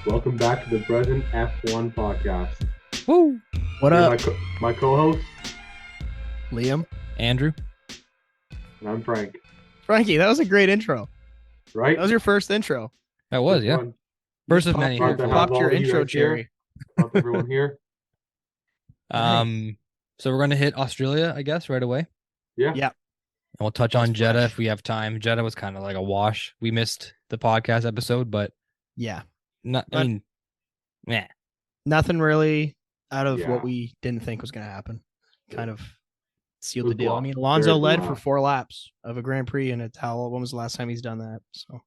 Welcome back to the Present F1 podcast. Woo! What Here up? my co-host, Liam? Andrew? and I'm Frank. Frankie, that was a great intro. Right? That was your first intro. That was, First yeah. one. First of Popped many. your- Glad to have Popped all your of you intro guys here. cherry. Love everyone here. So we're going to hit Australia, I guess, right away. Yeah. Yeah. And we'll touch That's on Jeddah fresh. if we have time. Jeddah was kind of like a wash. We missed the podcast episode, but Yeah. not. I But- mean, yeah. Nothing really out of Yeah. what we didn't think was going to happen. Kind of sealed It the was deal. I blocked. mean, Alonso Very led for blocked. 4 laps of a Grand Prix, and it's how when was the last time he's done that? So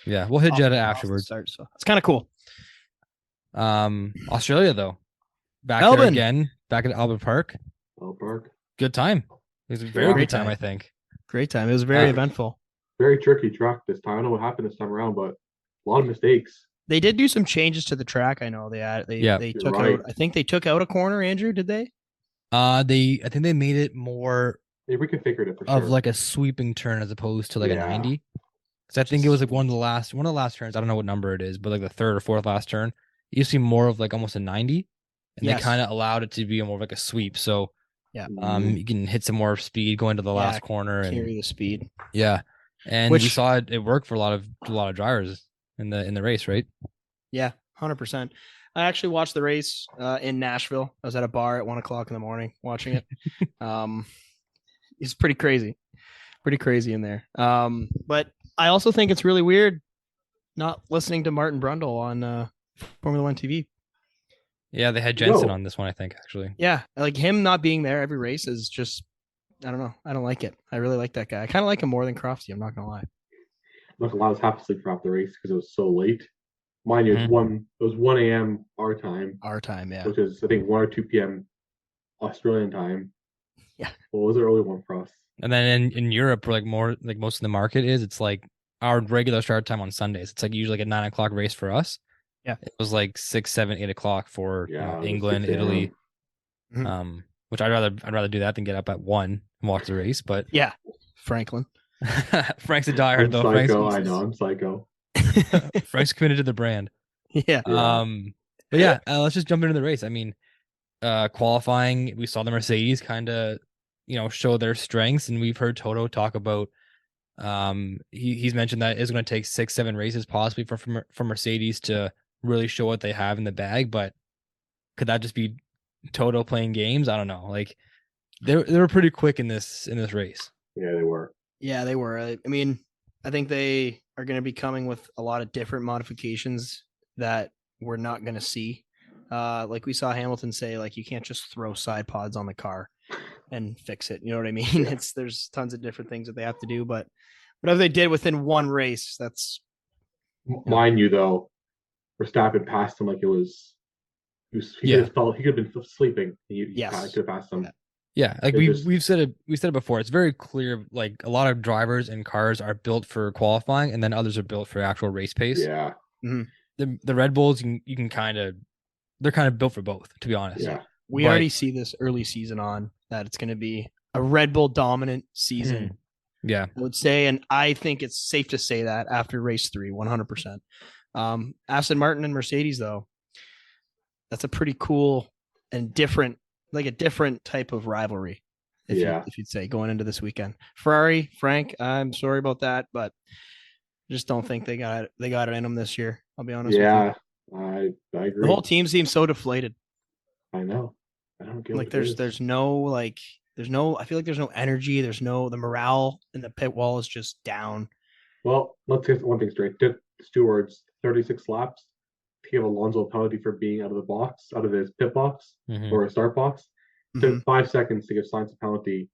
Yeah, we'll hit off- Jeddah off the afterwards. start, so it's kind of cool. Australia though, back Melbourne. there again, back at Albert Park. Oh, Park. Good time. It was a very Yeah. good Great time, time. I think. Great time. It was very Uh, eventful. Very tricky track this time. I don't know what happened this time around, but a lot of mistakes. They did do some changes to the track. I know they Yeah. they You're took right. out. I think they took out a corner. Andrew, did they? I think they made it more They reconfigured it for of sure. like a sweeping turn as opposed to like Yeah. a 90. Because I think it was like one of the last turns. I don't know what number it is, but like the third or fourth last turn, you see more of like almost a 90, and Yes. they kind of allowed it to be more of like a sweep. So Mhm. you can hit some more speed going to the Yeah, last corner, and Carry the speed. yeah, and we Which- saw it worked for a lot of drivers in the race, right? Yeah, 100%. I actually watched the race in Nashville. I was at a bar at 1:00 in the morning watching it. It's pretty crazy in there. But I also think it's really weird not listening to Martin Brundle on Formula One TV. Yeah, they had Jensen No. on this one, I think, actually. Yeah, like him not being there every race is just, I don't know. I don't like it. I really like that guy. I kind of like him more than Crofty. I'm not gonna lie. Look, a lot of us have to sleep throughout the race because it was so late. Mind you, Mhm. it was 1 a.m. our time, Our time, yeah. which is I think 1 or 2 p.m. Australian time. Yeah. What was the early one for us? And then in Europe, where like more like most of the market is, it's like our regular start time on Sundays. It's like usually like a 9 o'clock race for us. Yeah. It was like 6, 7, 8 o'clock for Yeah, it was England, 6 a.m. Italy. Mhm. Which I'd rather do that than get up at 1 and watch the race. But Yeah, Franklin. Frank's a I'm diehard though. psycho. I know. I'm psycho. Frank's committed to the brand. Yeah. Yeah. But yeah, let's just jump into the race. I mean, qualifying, we saw the Mercedes kind of, show their strengths, and we've heard Toto talk about. He's mentioned that it's going to take 6, 7 races possibly for Mercedes to really show what they have in the bag. But could that just be Toto playing games? I don't know. Like they were pretty quick in this race. Yeah, they were. Yeah, they were. I mean, I think they are going to be coming with a lot of different modifications that we're not going to see. Like we saw Hamilton say, like you can't just throw side pods on the car and fix it. You know what I mean? Yeah. There's tons of different things that they have to do, but whatever they did within one race, that's Mind you, though, Verstappen passed him like it was. He Yeah. could have been sleeping. He Yes. could have passed him. Yeah. Yeah, like It we've just- we've said it before. It's very clear. Like a lot of drivers and cars are built for qualifying, and then others are built for actual race pace. Yeah, The Red Bulls, you can kind of, they're kind of built for both, to be honest. yeah. we But- already see this early season on that it's going to be a Red Bull dominant season. Yeah. I would say, and I think it's safe to say that after race 3, 100%. Aston Martin and Mercedes, though, that's a pretty cool and different, like a different type of rivalry, if Yeah. you'd say, going into this weekend. Ferrari, Frank, I'm sorry about that, but I just don't think they got it in them this year. I'll be honest with Yeah, you. I agree. The whole team seems so deflated. I know. I don't get Like what it is. there's no I feel like there's no energy. There's no, the morale in the pit wall is just down. Well, let's get one thing straight. Did stewards 36 laps to give Alonso a penalty for being out of his pit box Mhm. or a start box. Mhm. Took 5 seconds to give Sainz a penalty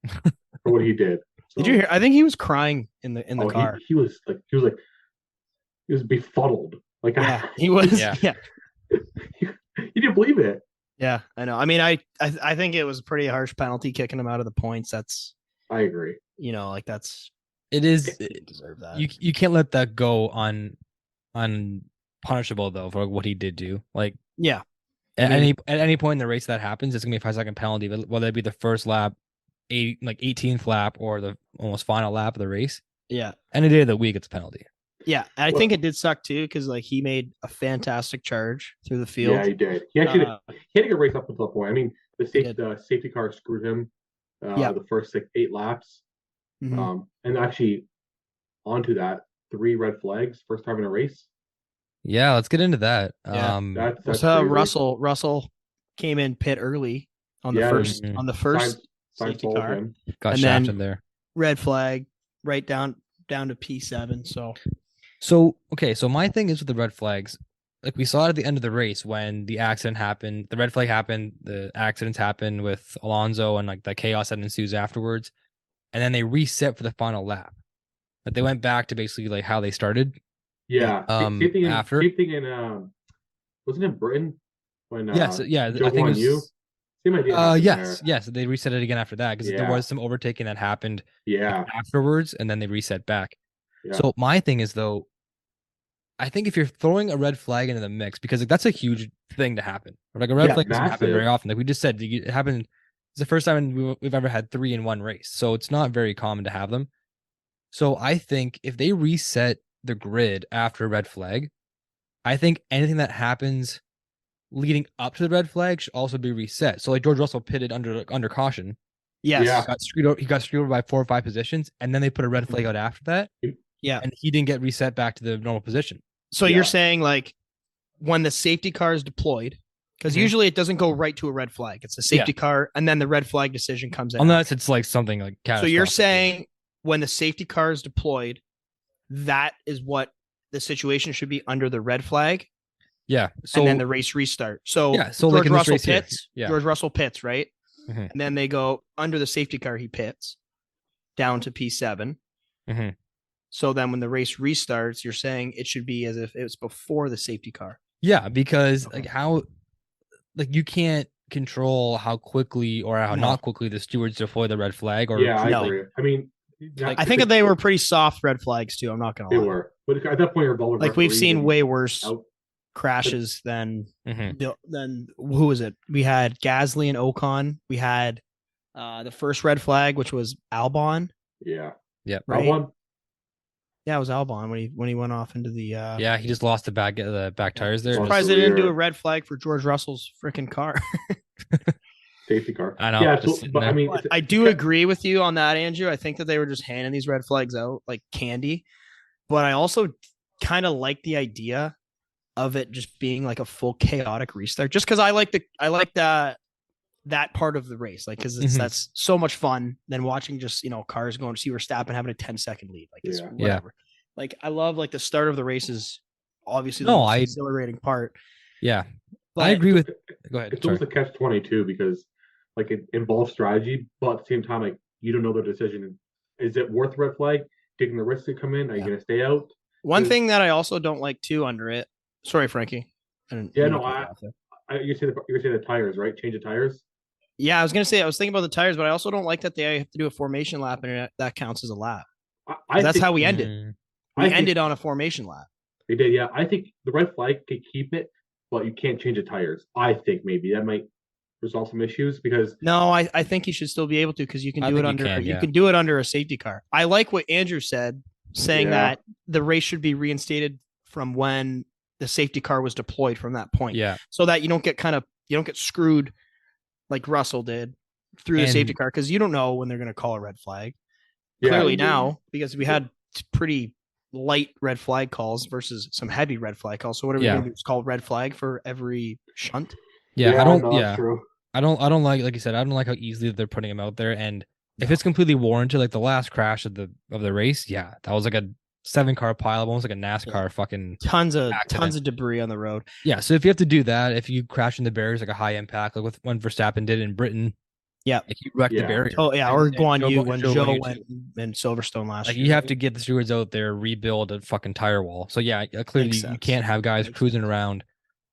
for what he did. Did you hear? I think he was crying in the Oh, car. he was befuddled. Like Yeah, he was. Yeah. Yeah. he didn't believe it. Yeah, I know. I mean, I think it was a pretty harsh penalty kicking him out of the points. That's, I agree. like that's It is. he didn't deserve that. You can't let that go punishable though for what he did do. Like Yeah. at I mean- any point in the race that happens, it's gonna be a 5-second penalty, whether it be the first lap, 18th lap, or the almost final lap of the race. Yeah. Any day of the week, it's a penalty. Yeah, I Well- think it did suck too because like he made a fantastic charge through the field. Yeah, he did. He actually Uh, he had to get raced up until that point. I mean, did. the safety car screwed him. Yeah. The first 8 laps. Mhm. And actually, onto that, 3 red flags, first time in a race. Yeah, let's get into that. Yeah. That's That's how crazy. Russell came in pit early on the Yeah, first Mhm. first Sainz safety followed car. him. got and shafted then- there. Red flag right down to P7. So okay, so my thing is with the red flags, like we saw it at the end of the race when the accident happened, the red flag happened, the accidents happened with Alonso and like the chaos that ensues afterwards, and then they reset for the final lap. But they went back to basically like how they started. Yeah. Um, Same thing after- same thing in wasn't it Britain when Yes, yeah, Joe I think it won you? was. Same idea happened Yes, there. yes, they reset it again after that because there Yeah. was some overtaking that happened Yeah. afterwards, and then they reset back. Yeah. So my thing is though, I think if you're throwing a red flag into the mix, because like that's a huge thing to happen. Like a red Yeah, flag doesn't happen very massive. often. Like we just said, it happened. It's the first time we've ever had 3 in one race, so it's not very common to have them. So I think if they reset the grid after a red flag, I think anything that happens leading up to the red flag should also be reset. So like George Russell pitted under caution. Yes. Yeah. He got screwed over by 4 or 5 positions, and then they put a red flag out after that. Yeah. And he didn't get reset back to the normal position. So Yeah. you're saying like when the safety car is deployed, because Mhm. usually it doesn't go right to a red flag. It's a safety car, and then the red flag decision comes in. Unless it's like something like So you're catastrophic. saying when the safety car is deployed, that is what the situation should be under the red flag, Yeah. So and then the race restart. So Yeah, so George like in this Russell race here, pits. yeah. George Russell pits, right? Mhm. And then they go under the safety car. He pits down to P7. Mhm. So then when the race restarts, you're saying it should be as if it was before the safety car. Yeah, because Okay. like how like you can't control how quickly or how No. not quickly the stewards deploy the red flag or Yeah, I No. agree. I mean, I think that they were pretty soft red flags too. I'm not gonna They lie. were, but at that point, you're involved with Like we've referees seen and way worse out. crashes than Mhm. who was it? We had Gasly and Ocon. We had the first red flag, which was Albon. Yeah. Yep. Right? Albon, Yeah, it was Albon when he went off into the. Yeah, he just lost the back tires there. Lost Surprised the they didn't do rear. a red flag for George Russell's freaking car. safety car. I know, Yeah, just so, sitting but I there. mean, But I do agree with you on that, Andrew. I think that they were just handing these red flags out like candy. But I also kind of like the idea of it just being like a full chaotic restart, just because I like that part of the race, like because Mhm. that's so much fun than watching just cars going. See Verstappen having a 10-second lead, like it's Yeah. whatever. Like I love like the start of the race is obviously the No, most I- exhilarating part. Yeah. But I agree with go ahead. It's Sorry. almost a catch-22 because like it involves strategy, but at the same time, like you don't know their decision. Is it worth red flag? Taking the risk to come in? Are you Yeah. going to stay out? One Is- thing that I also don't like too under it. Sorry, Frankie. I didn't Yeah, mean to no, cut you off there. you're saying the tires, right? Change the tires. Yeah, I was gonna say I was thinking about the tires, but I also don't like that they have to do a formation lap and that counts as a lap. That's how we ended. Mm, We I think- ended on a formation lap. They did, yeah. I think the red flag could keep it, but you can't change the tires. I think maybe that might resolve some issues because No, I think you should still be able to because you can I do think it you under can, you yeah. can do it under a safety car. I like what Andrew said, saying Yeah. that the race should be reinstated from when the safety car was deployed from that point, yeah. so that you don't get screwed like Russell did through the safety And- car because you don't know when they're going to call a red flag. yeah, Clearly you- now, because we had pretty light red flag calls versus some heavy red flag calls. So what are we Yeah. going to do? It's called red flag for every shunt. Yeah, I no, don't that's true. I don't like you said, I don't like how easily they're putting him out there. And if it's completely warranted, like the last crash of the race, yeah, that was like a 7-car pile, almost like a NASCAR fucking Tons of Accident. debris on the road. yeah. So if you have to do that, if you crash in the barriers like a high impact, like with when Verstappen did in Britain, Yeah. like he wrecked the Yeah. barrier. Oh yeah, or And Guan Yu Joe- when Joe Joe Guan Yu went too. in Silverstone last Like year. you have to get the stewards out there, rebuild a fucking tire wall. So yeah, clearly Makes you sense. can't have guys Makes cruising around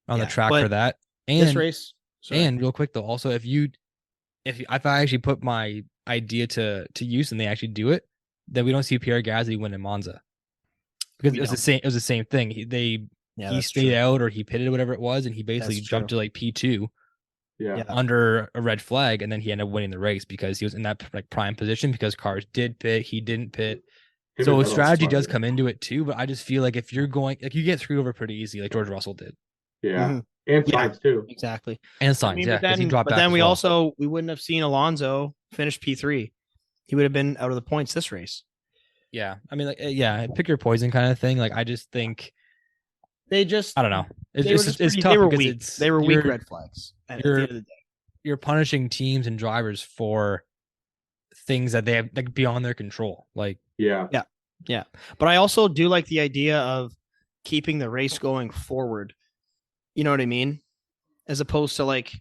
on Yeah, the track but for that. this And race. Sorry. and real quick though, also if I actually put my idea to use and they actually do it, then we don't see Pierre Gasly win in Monza because We it was the don't. same. It was the same thing. He that's stayed true. out or he pitted or whatever it was, and he basically That's jumped to true. like P2 Yeah. Yeah. under a red flag, and then he ended up winning the race because he was in that like prime position because cars did pit, he didn't pit. Him So and Vettel strategy are does smart. come into it too, but I just feel like if you're going, like you get screwed over pretty easy, like George Russell did, Yeah, Mhm. and Yeah. Sainz too. Exactly. and I Sainz, mean, yeah, but because he then, dropped but back then as we well. also we wouldn't have seen Alonso finish P3. He would have been out of the points this race. Yeah, I mean, like, yeah, pick your poison kind of thing. Like, I just think They just I don't know. they were just It's pretty. tough They were because weak. it's They were weak red flags at the you're end of the day. you're punishing teams and drivers for things that they have like beyond their control. Like, Yeah, Yeah. But I also do like the idea of keeping the race going forward. You know what I mean? As opposed to like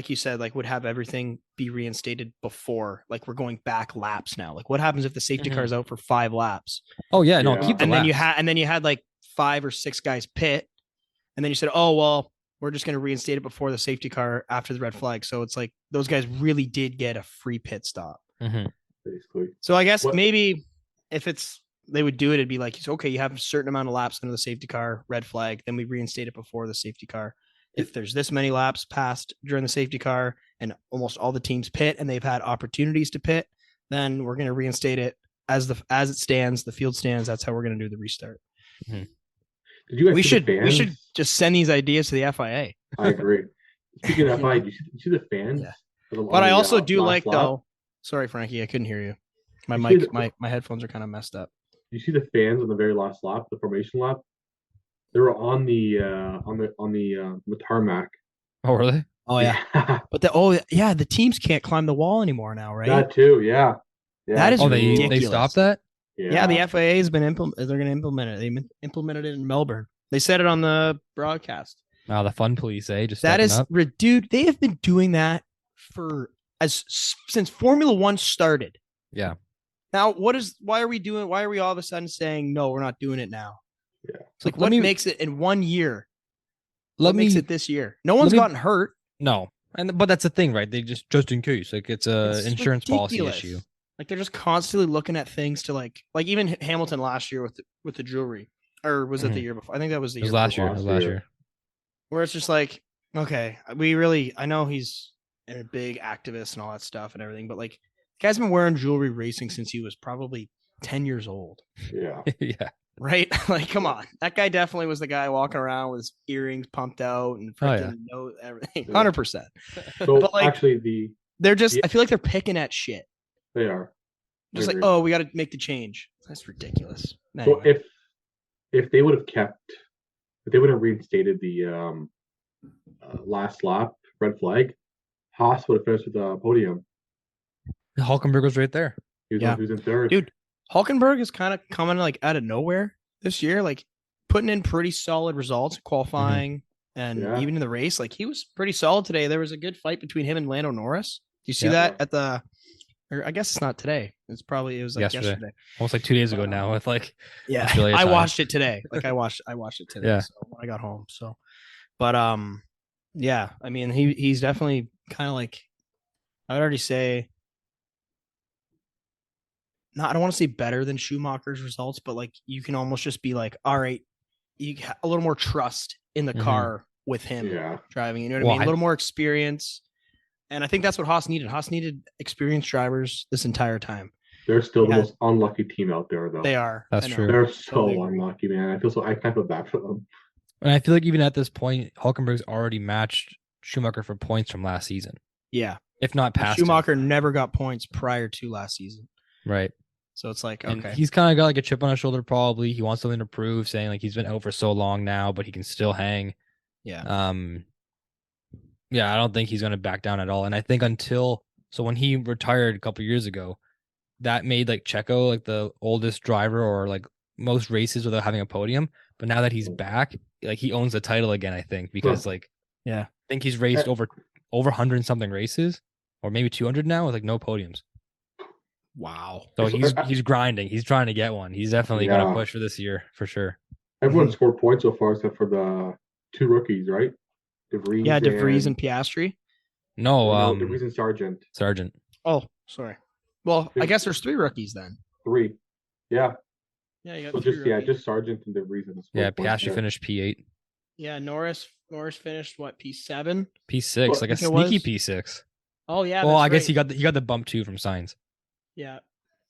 you said, like would have everything be reinstated before. Like we're going back laps now. Like what happens if the safety car is out for 5 laps? oh yeah, no, Yeah. keep the And then laps. you had like 5 or 6 guys pit. And then you said, oh well, we're just gonna reinstate it before the safety car after the red flag. So it's like those guys really did get a free pit stop. Mhm. basically. So I guess What- maybe if they would do it, it'd be like, it's okay, you have a certain amount of laps under the safety car, red flag, then we reinstate it before the safety car. If there's this many laps passed during the safety car and almost all the teams pit and they've had opportunities to pit, then we're going to reinstate it as it stands, the field stands. That's how we're going to do the restart. Did you guys We see the should fans? just send these ideas to the FIA. I agree. Speaking of You know? FI, you see the fans? Yeah. on But I the, also do last like lap? though. Sorry, Frankie, I couldn't hear you. My You mic, see the- my headphones are kind of messed up. You see the fans on the very last lap, the formation lap. They were on the tarmac. Oh really? Oh yeah. But the teams can't climb the wall anymore now, right? That too. Yeah. That is Oh, they ridiculous. stopped that. Yeah, the FIA has been they're going to implement it. They implemented it in Melbourne. They said it on the broadcast. Wow, the fun police, just That stepping is, up. dude. They have been doing that since Formula One started. Yeah. Now, why are we all of a sudden saying no? We're not doing it now. Yeah. It's like what makes it in 1 year? What makes it this year? No one's gotten hurt. No, but that's the thing, right? They just in case, like it's a It's insurance policy ridiculous. issue. Like they're just constantly looking at things to like even Hamilton last year with the jewelry, or was it the year before? I think that was the It year was last before. year. It was last year. Where it's just like, okay, I know he's a big activist and all that stuff and everything, but like, the guy's been wearing jewelry racing since he was probably 10 years old, Yeah. Yeah. right? Like, come on, that guy definitely was the guy walking around with his earrings pumped out and freaking everything, 100%. So But, like, actually, They're just, I feel like they're picking at shit. they are Just I like, agree. oh, we got to make the change. That's ridiculous. So Anyway. if they would have reinstated the last lap red flag, Haas would have finished with the podium. Hulkenberg was right there. He was, Yeah. he was in third. Dude, Hulkenberg is kind of coming like out of nowhere this year, like putting in pretty solid results, qualifying and Yeah. even in the race. Like he was pretty solid today. There was a good fight between him and Lando Norris. Do you see Yeah. that or I guess it's not today. It was like yesterday. Almost like 2 days ago now. With like, Yeah, Australia I time. watched it today. Like I watched it today. Yeah. So when I got home. So, but yeah. I mean, he's definitely kind of like, I would already say, I don't want to say better than Schumacher's results, but like you can almost just be like, all right, you have a little more trust in the Mhm. car with him Yeah. driving. You know what Well, I mean? A little more experience. And I think that's what Haas needed. Haas needed experienced drivers this entire time. They're still the Yeah. most unlucky team out there, though. They are. That's I know. true. They're so Totally agree. unlucky, man. I can't feel bad for them. and I feel like even at this point, Hulkenberg's already matched Schumacher for points from last season, Yeah. if not past him. Schumacher never got points prior to last season. Right. So it's like, And okay. he's kind of got like a chip on his shoulder. Probably he wants something to prove, saying like he's been out for so long now, but he can still hang. Yeah. Yeah, I don't think he's going to back down at all. And I think when he retired a couple years ago, that made like Checo like the oldest driver or like most races without having a podium. But now that he's back, like he owns the title again, I think, because like, Yeah. I think he's raced over 100 and something races, or maybe 200 now with like no podiums. Wow. So he's grinding. He's trying to get one. He's definitely going to push for this year for sure. Everyone scored points so far except for the 2 rookies, right? DeVries. Yeah, DeVries and Piastri. No, DeVries and Sargent. Sargent. Oh, sorry. Well, I guess there's 3 rookies then. 3. Yeah. Yeah, you So got 3 rookies. just Sargent and DeVries. And Yeah, Piastri finished P8. Yeah, Norris finished what, P7? P6, like a think it sneaky was. P6. Oh yeah. Well, that's I guess right. he got the bump too from Sainz. Yeah.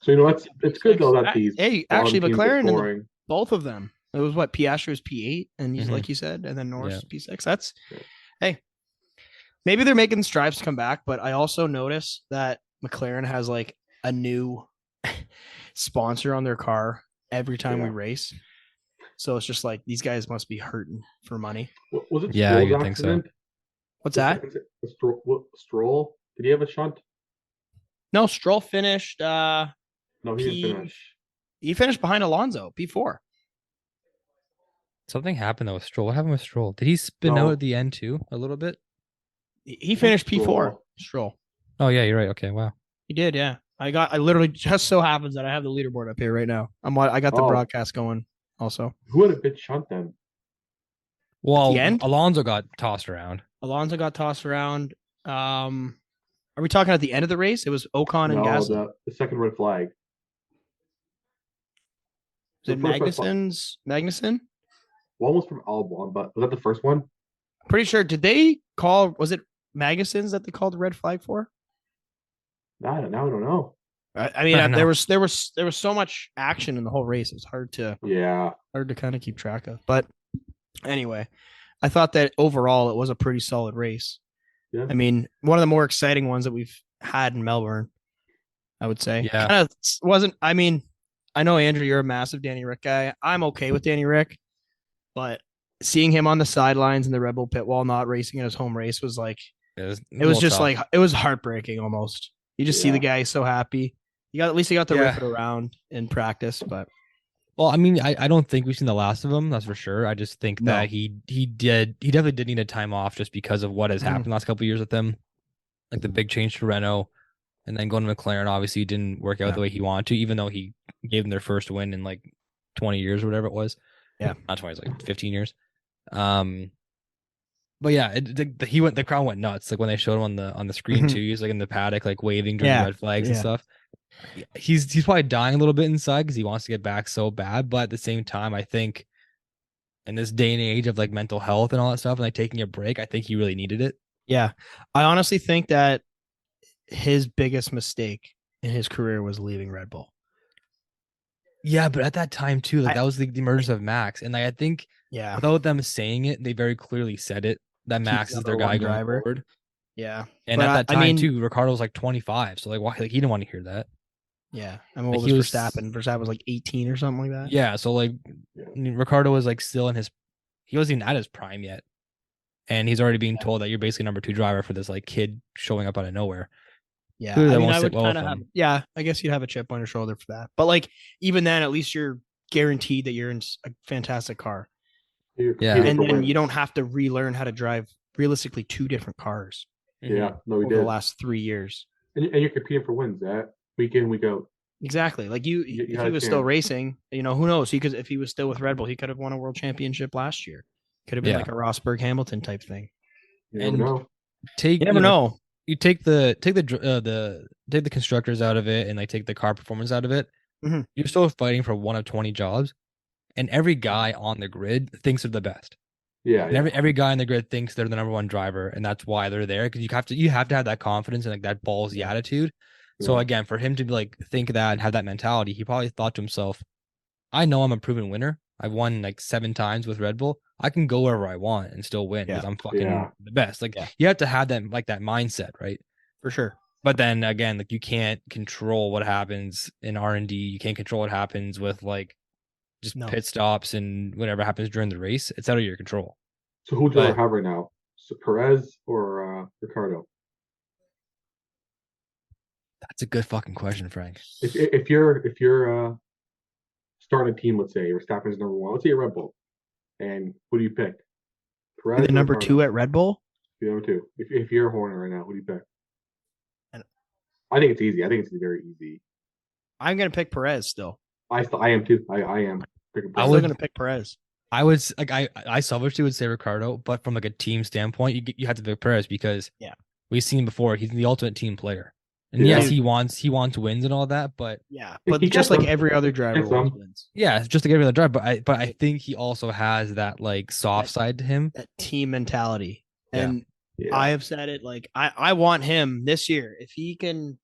So it's good though that these Hey, bottom actually, teams are McLaren and scoring. both of them. It was what Piastri's P8, and he's Mhm. like you said, and then Norris Yeah. P6. That's Yeah. hey, maybe they're making strives to come back, but I also notice that McLaren has like a new sponsor on their car every time we Yeah. race. So it's just like these guys must be hurting for money. Was it Yeah, Stroll's you'd think so. accident? What's that? Stroll? Did he have a shunt? No, Stroll finished. No, he P- didn't finish. He finished behind Alonso, P4. Something happened though with Stroll. What happened with Stroll? Did he spin No. out at the end too a little bit? He finished P4. Stroll. Stroll. Oh yeah, you're right. Okay, wow. He did, yeah. I literally just so happens that I have the leaderboard up here right now. I got the Oh. broadcast going also. Who had a bit shunt then? Well, end? Alonso got tossed around. Alonso got tossed around. Are we talking at the end of the race? It was Ocon and No, Gasly. the second red flag. Was it The first red flag- Magnussen? One was from Albon, but was that the first one? Pretty sure. Did they call? Was it Magnussen's that they called the red flag for? Now I don't know. I mean, I don't there was so much action in the whole race. It was hard to Yeah. kind of keep track of. But anyway, I thought that overall it was a pretty solid race. Yeah. I mean, one of the more exciting ones that we've had in Melbourne, I would say. Yeah. Kind of wasn't. I mean, I know Andrew, you're a massive Danny Rick guy. I'm okay with Danny Rick, but seeing him on the sidelines in the Red Bull pit wall, not racing in his home race, was like It was just like it was heartbreaking almost. You just see Yeah. the guy so happy. At least he got to Yeah. rip it around in practice, but Well, I mean, I don't think we've seen the last of him. That's for sure. I just think No. that he definitely did need a time off just because of what has Mhm. happened the last couple of years with him, like the big change to Renault, and then going to McLaren. Obviously, didn't work out Yeah. the way he wanted to, even though he gave them their first win in like 20 years or whatever it was. Yeah. Not 20, it's like 15 years. But yeah, the crowd went nuts. Like when they showed him on the screen Mhm. too, he was like in the paddock, like waving during Yeah. red flags and Yeah. stuff. He's probably dying a little bit inside because he wants to get back so bad. But at the same time, I think in this day and age of like mental health and all that stuff, and like taking a break, I think he really needed it. yeah, I honestly think that his biggest mistake in his career was leaving Red Bull. Yeah, but at that time too, like I- that was the emergence of Max, and like I think Yeah, without them saying it, they very clearly said it that He's Max the is their number guy one going driver. forward. yeah, And But at I- that I time mean- too, Ricardo was like 25, so like why? Like he didn't want to hear that. yeah. I mean, Like, what he was was- Verstappen? Verstappen was like 18 or something like that. Yeah, so like Yeah. Ricardo was like still in his, he wasn't even at his prime yet, and he's already being Yeah. told that you're basically number 2 driver for this like kid showing up out of nowhere. Yeah, Clearly that I mean, won't I sit would well kind with of have. him. Yeah, I guess you'd have a chip on your shoulder for that. But like, even then, at least you're guaranteed that you're in a fantastic car, You're Yeah. competing and for then wins. you don't have to relearn how to drive realistically 2 different cars Yeah, no, we over did. the last 3 years. And you're competing for wins, week in, week out. Exactly. Like you You if had he a was still chance. racing, who knows? If he was still with Red Bull, he could have won a world championship last year. Could have been Yeah. like a Rosberg Hamilton type thing. You never And- know. Take You never know. You take the constructors out of it and like take the car performance out of it. Mhm. You're still fighting for one of 20 jobs, and every guy on the grid thinks they're the best. Yeah, And yeah. every guy in the grid thinks they're the number 1 driver, and that's why they're there because you have to have that confidence and like that ballsy Yeah. attitude. So Yeah. again, for him to like think that and have that mentality, he probably thought to himself, "I know I'm a proven winner. I've won like 7 times with Red Bull. I can go wherever I want and still win because Yeah. I'm fucking Yeah. the best." Like Yeah. you have to have that like that mindset, right? For sure. But then again, like you can't control what happens in R&D. You can't control what happens with like just No. pit stops and whatever happens during the race. It's out of your control. So who do I But- have right now? So Perez or Ricardo? That's a good fucking question, Frank. If you're starting a team, let's say Verstappen's number 1, let's say you're Red Bull, and who do you pick? Perez The or number Ricardo? 2 at Red Bull. You're number 2. If you're Horner right now, who do you pick? And- I think it's easy. I think it's very easy. I'm gonna pick Perez still. I am too. I am picking I I'm Perez. still would- gonna pick Perez. I would like I selfishly would say Ricardo, but from like a team standpoint, you have to pick Perez because Yeah. we've seen before he's the ultimate team player. And Yeah. yes, he wants wins and all that, but Yeah, He but gets just like them. every other driver Gets them. always wins. yeah, it's just to get rid of the drive. But I think he also has that like soft That- side to him. That team mentality. Yeah. And Yeah. I have said it like I want him this year if he can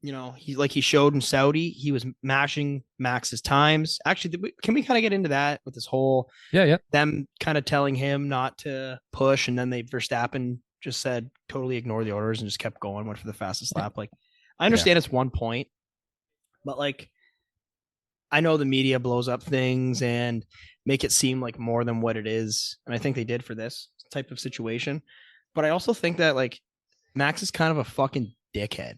he showed in Saudi, he was mashing Max's times. Actually, can we kind of get into that with this whole them kind of telling him not to push, and then Verstappen just said totally ignore the orders and just kept going, went for the fastest lap. Like, I understand it's 1 point, but like, I know the media blows up things and make it seem like more than what it is, and I think they did for this type of situation. But I also think that like Max is kind of a fucking dickhead.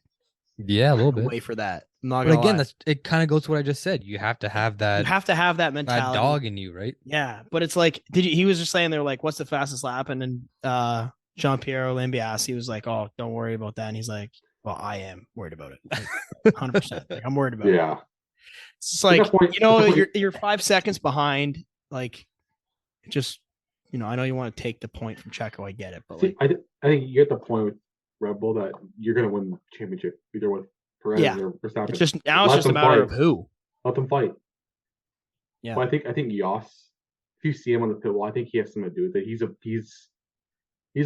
Yeah, a little bit. Way for that. I'm not but gonna again, ay. it kind of goes to what I just said. You have to have that. You have to have that mentality. That dog in you, right? Yeah, but it's like, he was just saying they're like, what's the fastest lap? And then Jean Piero Lambiase was like, oh, don't worry about that. And he's like, well, I am worried about it. Like, 100%. Like, I'm worried about it. Yeah. It's like, you're 5 seconds behind. Like, just, I know you want to take the point from Checo. I get it. But like, I think you get the point with Red Bull that you're going to win the championship either with Perez or Verstappen. It's just a matter of who. Let them fight. Yeah. But I think Yoss, if you see him on the pit wall, I think he has something to do with it. He's a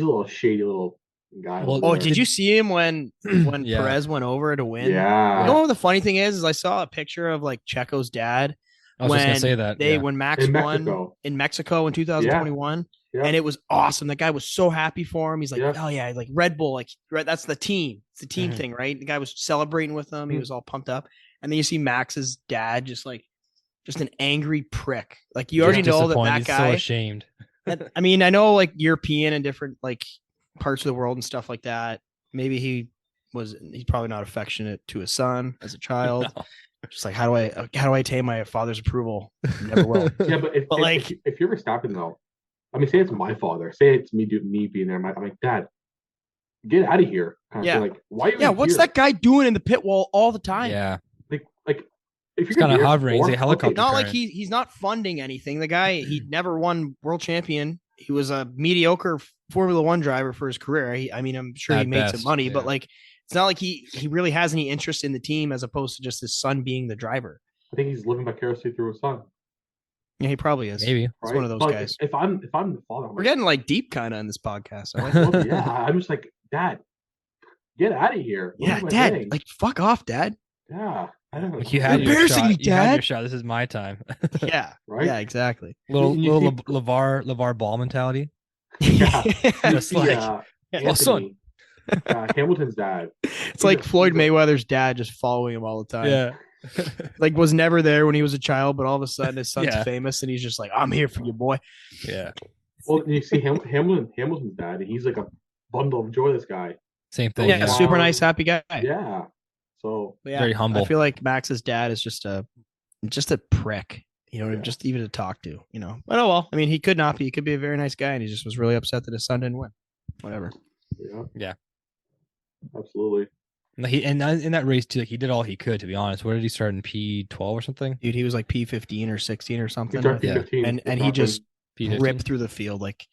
little shady little guy. Well, did you see him when Perez went over to win? Yeah. You know what the funny thing is I saw a picture of like Checo's dad. I was just gonna say that. When Max won in Mexico in 2021. Yeah. And it was awesome. The guy was so happy for him. He's like, oh yeah, like Red Bull, like that's the team. It's the team thing, right? The guy was celebrating with them. He was all pumped up. And then you see Max's dad just an angry prick. Like you already know that guy. So ashamed. I mean, I know like European and different like parts of the world and stuff like that. Maybe he's probably not affectionate to his son as a child. No. Just like, how do I attain my father's approval? Never will. Yeah, but if you're Verstappen though, I mean, say it's my father. Say it's me being there. I'm like, Dad, get out of here. Yeah. Like, why? Are you what's that guy doing in the pit wall all the time? Yeah. Like if you're kind of hovering, he's a helicopter. Not like he's not funding anything. The guy, he never won world champion. He was a mediocre Formula One driver for his career. I'm sure he made some money, but like, it's not like he really has any interest in the team as opposed to just his son being the driver. I think he's living vicariously through his son. Yeah, he probably is. Maybe it's one of those guys. If I'm the father, we're getting like deep kind of in this podcast. Well, yeah, I'm just like, Dad, get out of here. Yeah, Dad, like fuck off, Dad. Yeah, I don't know. Like, you had your shot. Me, Dad. You had your shot. This is my time. Yeah, right. Yeah, exactly. Little LeVar Ball mentality. Yeah, just like, well, son. Hamilton's dad. It's like Floyd Mayweather's dad just following him all the time. Yeah. Like was never there when he was a child, but all of a sudden his son's famous and he's just like, I'm here for you, boy. Yeah. Well, you see Hamilton's dad, and he's like a bundle of joy, this guy. Same thing. Yeah, super nice, happy guy. Yeah. So very humble. I feel like Max's dad is just a prick, just even to talk to, But oh well. I mean, he could not be. He could be a very nice guy, and he just was really upset that his son didn't win. Whatever. Yeah. Absolutely. And in that race too, like, he did all he could. To be honest, where did he start in P12 or something? Dude, he was like P15 or 16 or something. P15, and he just P15. ripped through the field. Like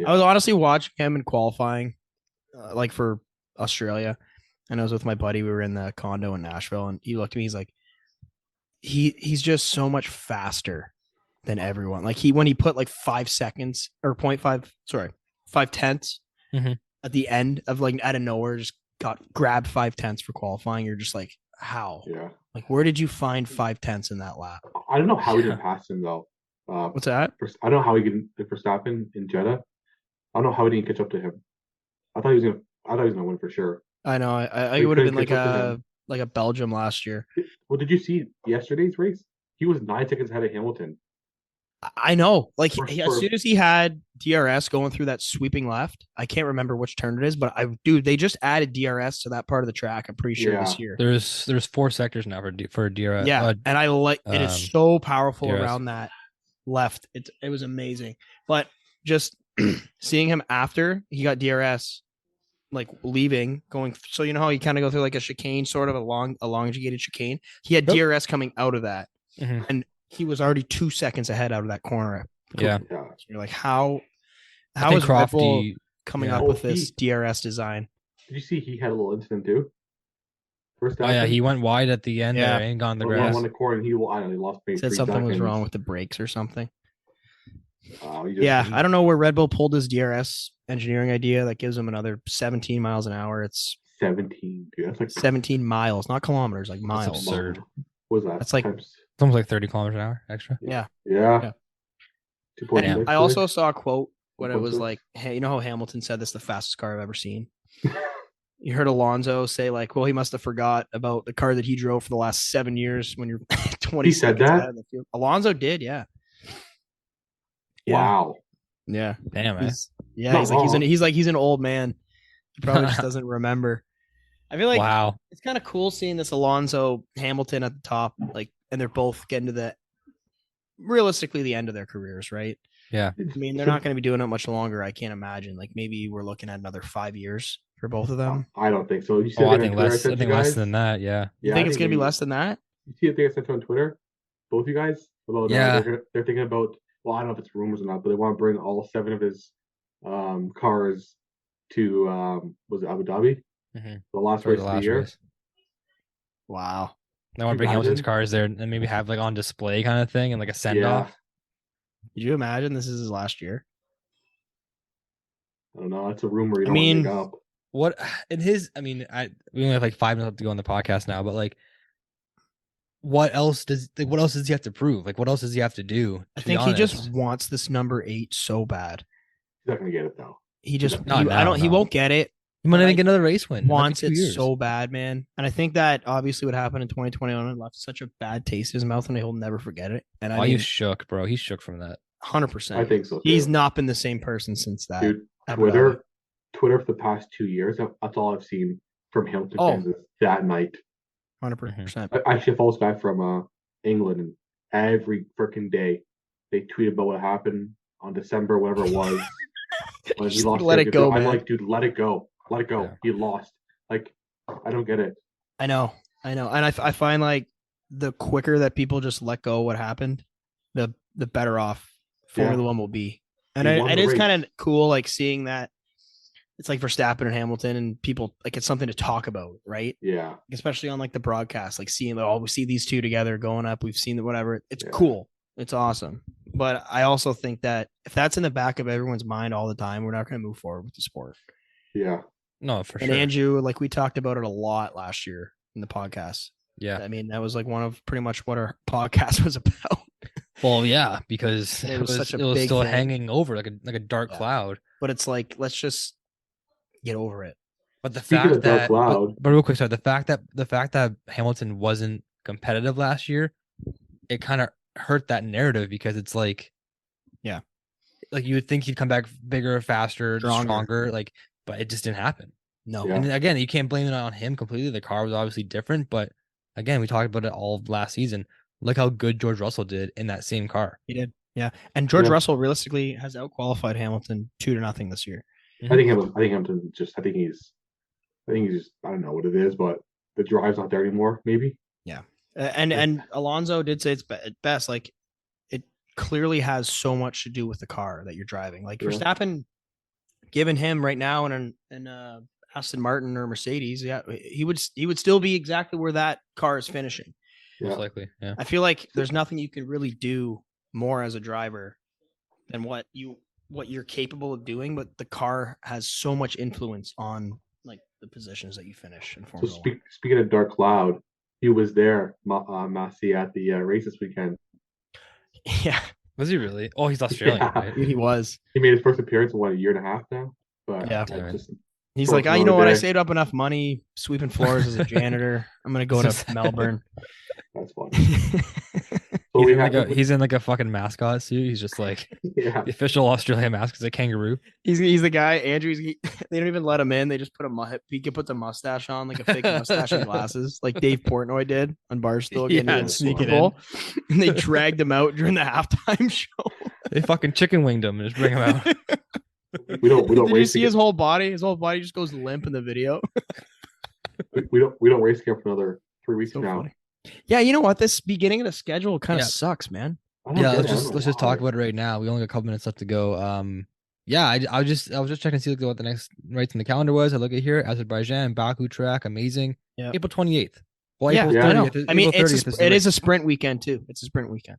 I was honestly watching him in qualifying, like for Australia, and I was with my buddy. We were in the condo in Nashville, and he looked at me. He's like, he's just so much faster than everyone. Like when he put like 5 seconds or 5 tenths at the end of like out of nowhere, just grabbed 5 tenths for qualifying. You're just like, how? Yeah. Like, where did you find 5 tenths in that lap? I don't know how he didn't pass him though. What's that? I don't know how he didn't Verstappen in Jeddah. I don't know how he didn't catch up to him. I thought he was gonna win for sure. I know. I would have been like a Belgium last year. Well, did you see yesterday's race? He was 9 seconds ahead of Hamilton. I know. Like as soon as he had DRS going through that sweeping left, I can't remember which turn it is, but they just added DRS to that part of the track. I'm pretty sure this year. There's 4 sectors now for DRS. Yeah, and I like it is so powerful DRS. Around that left. It was amazing. But just seeing him after he got DRS, like leaving, going. So you know how you kind of go through like a chicane, sort of a elongated chicane. He had DRS coming out of that, and he was already 2 seconds ahead out of that corner. Yeah. So you're like, how is Red Bull coming up with this DRS design? Did you see he had a little incident too? First time, he went wide at the end there and got on the grass. On the corner, he lost. Said something was wrong with the brakes or something. I don't know where Red Bull pulled his DRS engineering idea that gives him another 17 miles an hour. It's 17, dude. That's like 17 miles, not kilometers, like That's miles. absurd. What was that? That's like- times, It's almost like 30 kilometers an hour extra. Yeah. yeah. Yeah. 2.6. And I also saw a quote when it was 2.6. like, hey, you know how Hamilton said this is the fastest car I've ever seen? You heard Alonso say, like, well, he must have forgot about the car that he drove for the last 7 years when you're 20 He said seconds that? ahead of the field. Alonso did, yeah. Yeah. Wow. Yeah. Damn, He's Not like he's wrong. he's an old man. He probably just doesn't remember. I feel like wow. it's kind of cool seeing this Alonso Hamilton at the top, like, and they're both getting to realistically the end of their careers, right? Yeah. I mean, they're not going to be doing it much longer. I can't imagine. Like, maybe we're looking at another 5 years for both of them. I don't think so. You see Oh, the I thing think on Twitter less. I sent think you less guys? than that. Yeah. You Yeah, think I it's going to be maybe- less than that? You see the thing I sent you on Twitter? Both you guys? About Yeah. they're thinking about, well, I don't know if it's rumors or not, but they want to bring all 7 of his cars to was it Abu Dhabi? Mhm. The last For race the of the last year. race. Wow. I want to bring Hamilton's Imagine. cars there and maybe have like on display kind of thing and like a send Yeah. off. Could you imagine this is his last year? I don't know. It's a rumor you I don't want to mean- make up. What in his? I mean, we only have like 5 minutes to go on the podcast now, but like, what else does he have to prove? Like, what else does he have to do? I to be think he just honest? wants this number 8 so bad. He's not gonna get it though. He just, Not he, I now, don't, he no. won't get it. He might not but even get another race win. It might be Wants 2 it years. so bad, man. And I think that obviously what happened in 2021 left such a bad taste in his mouth, and he'll never forget it. And I Why you mean, shook, bro? He shook from that. 100%. I think so. Too. He's not been the same person since that. Dude. Abu Dhabi. Twitter for the past 2 years. That's all I've seen from Hamilton Oh. fans is that night. 100%. I actually follows back from England, and every freaking day they tweet about what happened on December, whatever it was. When he Just lost let it championship. go, I'm man. like, dude, let it go. Let it go. Yeah. He lost. Like, I don't get it. I know. And I find like the quicker that people just let go what happened, the better off Formula One will be. And He won it the is race. kind of cool, like seeing that it's like Verstappen and Hamilton, and people like it's something to talk about, right? Yeah. Especially on like the broadcast, like seeing we see these two together going up. We've seen whatever. It's Yeah. cool. It's awesome. But I also think that if that's in the back of everyone's mind all the time, we're not going to move forward with the sport. Yeah. No, for And sure. Andrew, like we talked about it a lot last year in the podcast. Yeah. I mean, that was like one of pretty much what our podcast was about. Well, yeah, because It it was was, such a it was big still thing. hanging over like a dark Yeah. cloud. But it's like, let's just get over it. But the Speaking fact of dark that, cloud- but real quick, sorry, the fact that Hamilton wasn't competitive last year, it kind of hurt that narrative because it's like, Yeah. like you would think he'd come back bigger, faster, Stronger. stronger, like, but it just didn't happen. No. Yeah. And again, you can't blame it on him completely. The car was obviously different, but again, we talked about it all last season. Look how good George Russell did in that same car. He did. Yeah. And George Yeah. Russell realistically has outqualified Hamilton 2-0 this year. I think Hamilton just. I think he's just. I don't know what it is, but the drive's not there anymore. Maybe. And Alonso did say it's best. Like it clearly has so much to do with the car that you're driving. Like Yeah. Verstappen, given him right now in an Aston Martin or Mercedes, yeah, he would still be exactly where that car is finishing. Yeah. Most likely. Yeah. I feel like there's nothing you can really do more as a driver than what you're capable of doing, but the car has so much influence on like the positions that you finish in So Formula One. speaking of dark cloud, he was there, Massey, at the race this weekend. Yeah, Was he really? Oh, he's Australian, Yeah. right? he was. He made his first appearance in a year and a half now. But Yeah. it's just He's Broke like, him you out know what? I there. saved up enough money sweeping floors as a janitor. I'm gonna go to Melbourne. that's funny. He's So we in, have, like he's in like a fucking mascot suit. He's just like yeah, the official Australian mask is a kangaroo. He's the guy. Andrew's. They don't even let him in. They just put he can put the mustache on, like a fake mustache and glasses, like Dave Portnoy did on Barstool. Yeah, Getting and sneak sneak it it in. And they dragged him out during the halftime show. They fucking chicken winged him and just bring him out. we don't Did you race see his again. whole body? His whole body just goes limp in the video. We don't race again for another 3 weeks So now. funny. Yeah, you know what? This beginning of the schedule kind of Yeah. sucks, man. I don't Yeah, get it. I let's don't just know talk why. about it right now. We only got a couple minutes left to go. Yeah, I was just checking to see what the next race in the calendar was. I look at here, Azerbaijan, Baku track, amazing. Yeah. April 28th. Well, Yeah, April I 30th. know. I mean, April 30th it the is a race. sprint weekend too. It's a sprint weekend.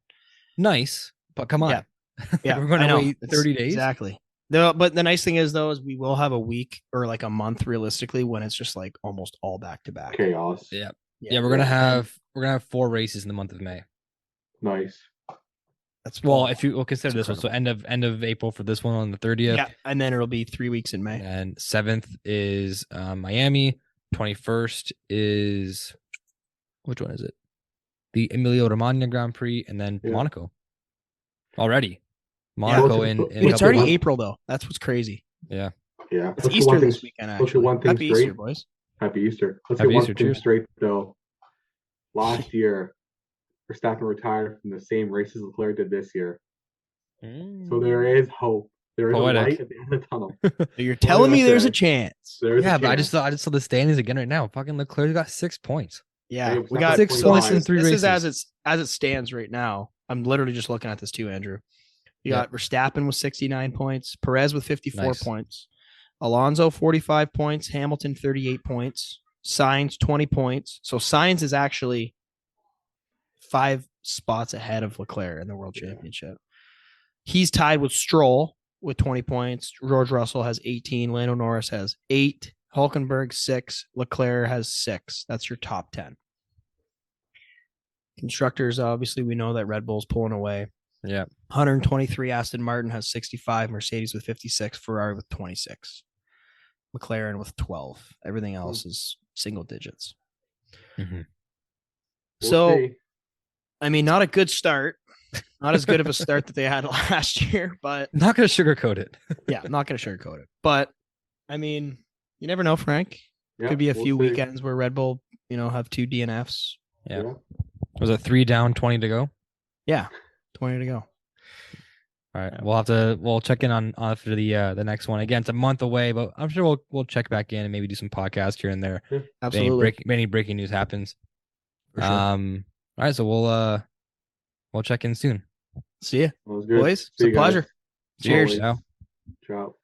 Nice, but come on. Yeah. Yeah, We're going I to know. wait It's- 30 days. Exactly. But the nice thing is though is we will have a week or like a month realistically when it's just like almost all back to back. Chaos. Yeah. We're gonna have 4 races in the month of May. Nice. That's Well, if you will consider this incredible. one, so end of April for this one on the 30th. Yeah, and then it'll be 3 weeks in May. And 7th is Miami. 21st is which one is it? The Emilia Romagna Grand Prix, and then Monaco. Already, Monaco in it's already April though. That's what's crazy. Yeah. It's Easter this weekend. Actually, happy Easter, boys. Happy Easter. Let's Happy get Easter, one thing cheers. straight though. Last year, Verstappen retired from the same races Leclerc did this year. So there is hope. There is a light at the end of the tunnel. You're telling me there's a chance. But I just saw the standings again right now. Fucking Leclerc's got 6 points. Yeah, we got 6 points in 3 races. This is as it stands right now. I'm literally just looking at this too, Andrew. You got Verstappen with 69 points, Perez with 54 points, Alonso 45 points, Hamilton 38 points, Sainz 20 points. So Sainz is actually 5 spots ahead of Leclerc in the World Championship. He's tied with Stroll with 20 points. George Russell has 18. Lando Norris has 8. Hulkenberg 6. Leclerc has 6. That's your top 10. Constructors, obviously, we know that Red Bull's pulling away. Yeah. 123. Aston Martin has 65. Mercedes with 56. Ferrari with 26. McLaren with 12. Everything else is single digits. Mm-hmm. So, I mean, not a good start. Not as good of a start that they had last year, but not going to sugarcoat it. Yeah, not going to sugarcoat it. But I mean, you never know, Frank. Could be a few weekends where Red Bull, have 2 DNFs. Yeah. Was it 3 down, 20 to go? Yeah, 20 to go. All right, we'll check in on for the next one. Again, it's a month away, but I'm sure we'll check back in and maybe do some podcast here and there. Absolutely. Any breaking news happens. For sure. All right, so we'll check in soon. See ya, boys. It's a pleasure. Cheers. Ciao.